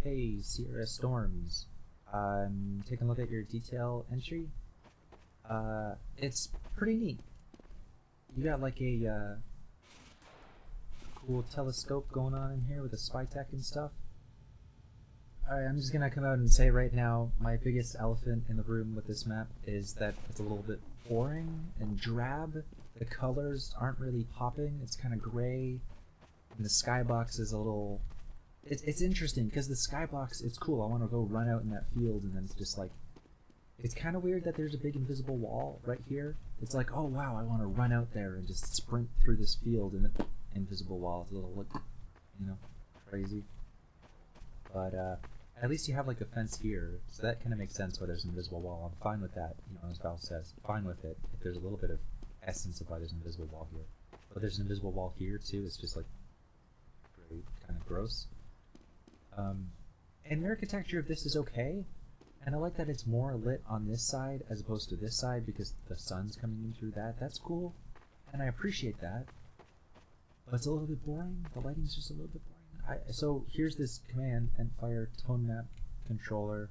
Hey, Sierrastorms. I'm taking a look at your detail entry. It's pretty neat. You got like a cool telescope going on in here with a spy tech and stuff. Alright, I'm just gonna come out and say right now, my biggest elephant in the room with this map is that it's a little bit boring and drab. The colors aren't really popping, it's kind of gray, and the skybox is a little... It's interesting, because the skybox, it's cool, I want to go run out in that field, and then it's just like... It's kind of weird that there's a big invisible wall right here. It's like, oh wow, I want to run out there and just sprint through this field, and the invisible wall is a little, like, you know, crazy. But, at least you have like a fence here, so that kind of makes sense why there's an invisible wall. I'm fine with that, you know, as Val says. Fine with it, if there's a little bit of essence of why there's an invisible wall here. But there's an invisible wall here too, it's just like, very kind of gross. And the architecture of this is okay, and I like that it's more lit on this side as opposed to this side because the sun's coming in through that. That's cool, and I appreciate that. But it's a little bit boring. The lighting's just a little bit boring. So here's this command and fire tone map controller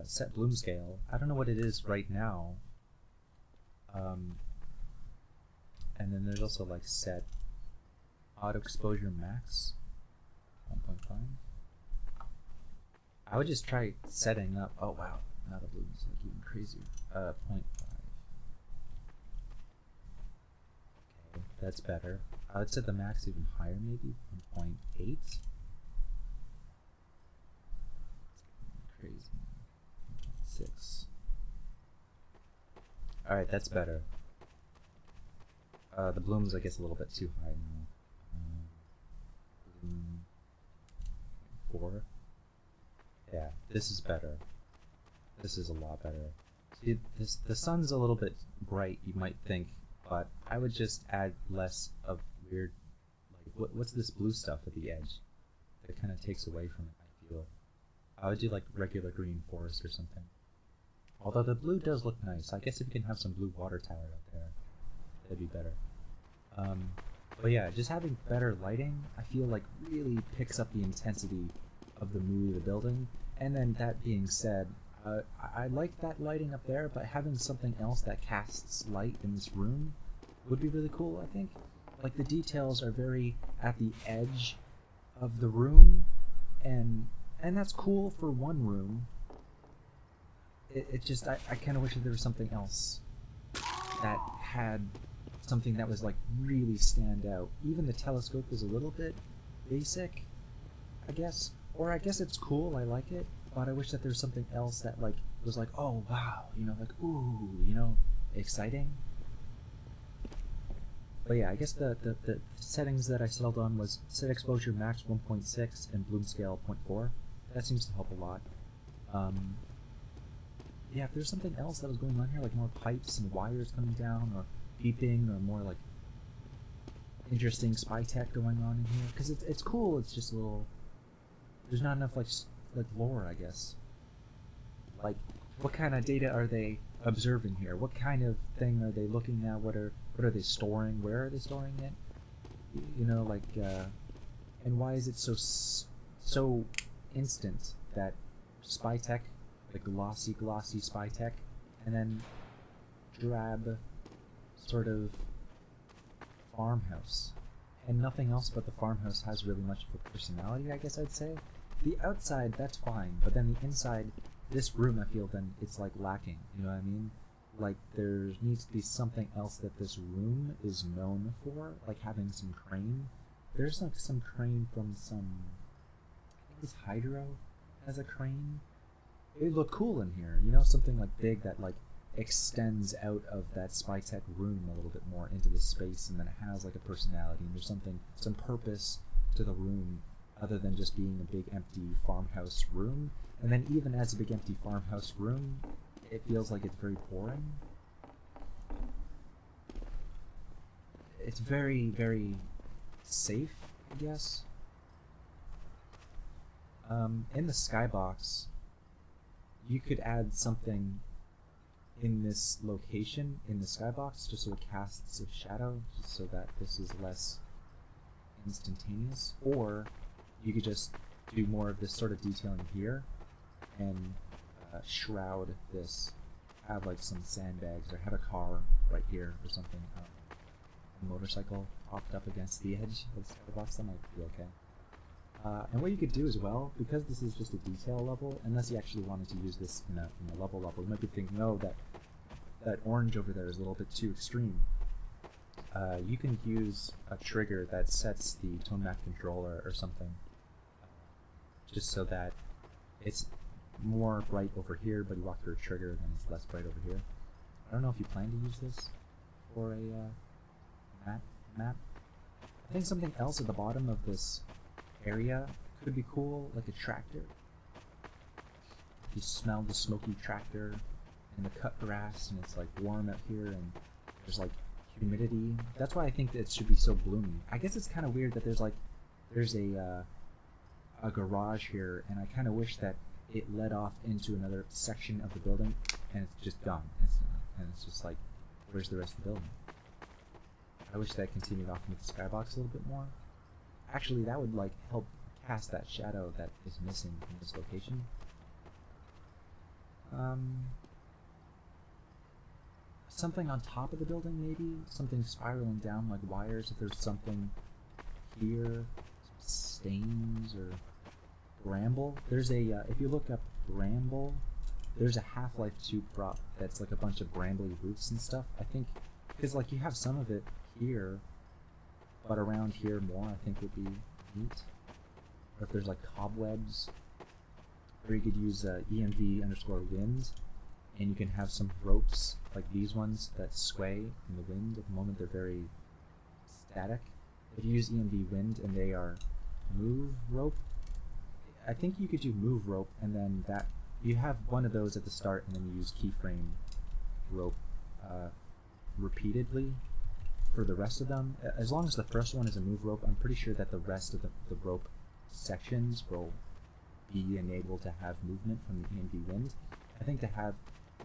set bloom scale. I don't know what it is right now. And then there's also like set auto exposure max 1.5. I would just try setting up. Oh wow, now the bloom's like even crazier. 0.5. Okay, that's better. I would set the max even higher, maybe 1.8. Crazy. 1.6. All right, that's better. The bloom's, I guess, a little bit too high now. Bloom 4. Yeah, this is better. This is a lot better. See, the sun's a little bit bright, you might think, but I would just add less of weird, like, what's this blue stuff at the edge? That kind of takes away from it, I feel. I would do like regular green forest or something. Although the blue does look nice. I guess if you can have some blue water tower out there, that'd be better. But yeah, just having better lighting, I feel like really picks up the intensity of the mood of the building. And then that being said, I like that lighting up there, but having something else that casts light in this room would be really cool, I think. Like, the details are very at the edge of the room, and that's cool for one room. It just, I kind of wish that there was something else that had something that was, like, really stand out. Even the telescope is a little bit basic, I guess. Or I guess it's cool, I like it, but I wish that there's something else that, like, was like, oh wow, you know, like, ooh, you know, exciting. But yeah, I guess the settings that I settled on was set exposure max 1.6 and bloom scale 0.4. That seems to help a lot. Yeah, if there's something else that was going on here, like more pipes and wires coming down, or beeping, or more like interesting spy tech going on in here, because it's cool. It's just a little. There's not enough like lore, I guess. Like, what kind of data are they observing here? What kind of thing are they looking at? What are they storing? Where are they storing it? You know, like, and why is it so instant that spy tech, like glossy spy tech, and then drab sort of farmhouse, and nothing else but the farmhouse has really much of a personality, I guess I'd say. The outside, that's fine, but then the inside, this room, I feel, then it's like lacking, you know what I mean? Like, there needs to be something else that this room is known for, like having some crane. There's like some crane from some, I think it's Hydro has a crane. It would look cool in here, you know, something like big that like extends out of that spy tech room a little bit more into the space, and then it has like a personality, and there's something, some purpose to the room other than just being a big empty farmhouse room. And then even as a big empty farmhouse room, it feels like it's very boring. It's very, very safe, I guess. In the skybox, you could add something in this location, in the skybox, just so it casts a shadow, just so that this is less instantaneous. Or you could just do more of this sort of detailing here and shroud this, have like some sandbags or have a car right here or something, a motorcycle propped up against the edge of the skybox, that might be okay. And what you could do as well, because this is just a detail level, unless you actually wanted to use this in a level, you might be thinking, no, that orange over there is a little bit too extreme. You can use a trigger that sets the tone map controller or something, just so that it's more bright over here, but you walk through a trigger, then it's less bright over here. I don't know if you plan to use this for a map. I think something else at the bottom of this area could be cool, like a tractor. If you smell the smoky tractor in the cut grass and it's like warm out here and there's like humidity, that's why I think that it should be so gloomy. I guess it's kind of weird that there's a garage here, and I kind of wish that it led off into another section of the building and it's just gone. And it's just like, where's the rest of the building? I wish that continued off into the skybox a little bit more. Actually, that would like help cast that shadow that is missing from this location. Something on top of the building, maybe? Something spiraling down like wires. If there's something here, some stains or bramble. There's a, if you look up bramble, there's a Half-Life 2 prop that's like a bunch of brambly roots and stuff. I think, because like you have some of it here, but around here more I think would be neat. Or if there's like cobwebs, or you could use EMV_wind, and you can have some ropes like these ones that sway in the wind. At the moment they're very static. If you use EMV wind and they are move rope, I think you could do move rope, and then that you have one of those at the start, and then you use keyframe rope repeatedly for the rest of them. As long as the first one is a move rope, I'm pretty sure that the rest of the rope sections will be enabled to have movement from the EMV wind. I think to have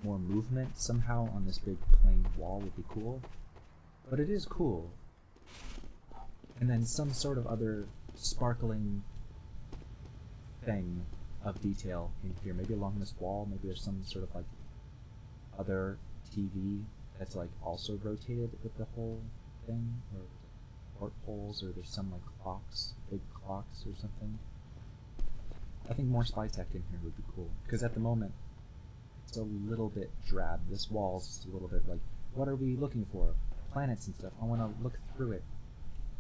more movement somehow on this big plain wall would be cool, but it is cool. And then some sort of other sparkling thing of detail in here, maybe along this wall. Maybe there's some sort of like other TV that's like also rotated with the whole thing, or portholes, or there's some like clocks, big clocks or something. I think more spy tech in here would be cool, because at the moment it's a little bit drab. This wall's just a little bit like, what are we looking for? Planets and stuff. I want to look through it.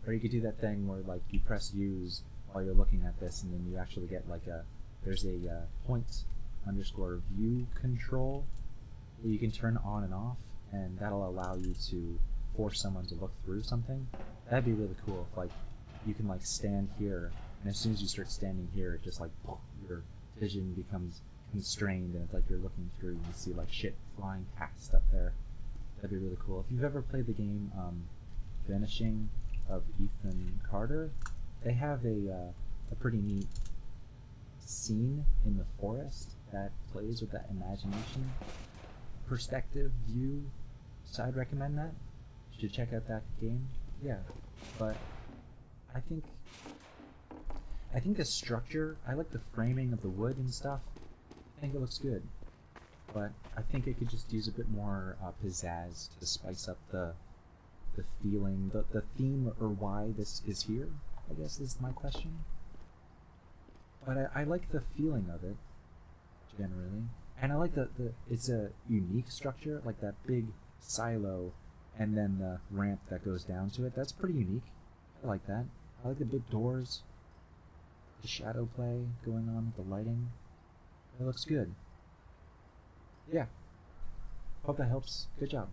Or you could do that thing where like you press use while you're looking at this, and then you actually get like there's a point_view control that you can turn on and off, and that'll allow you to force someone to look through something. That'd be really cool if like you can like stand here, and as soon as you start standing here, it just like your vision becomes constrained, and it's like you're looking through and you see like shit flying past up there. That'd be really cool. If you've ever played the game Vanishing of Ethan Carter, they have a pretty neat scene in the forest that plays with that imagination perspective view, so I'd recommend that. You should check out that game. Yeah, but I think the structure, I like the framing of the wood and stuff. I think it looks good, but I think it could just use a bit more pizzazz to spice up the feeling, the theme, or why this is here, I guess is my question. But I like the feeling of it, generally. And I like it's a unique structure, like that big silo, and then the ramp that goes down to it. That's pretty unique. I like that. I like the big doors, the shadow play going on with the lighting. It looks good. Yeah. Hope that helps. Good job.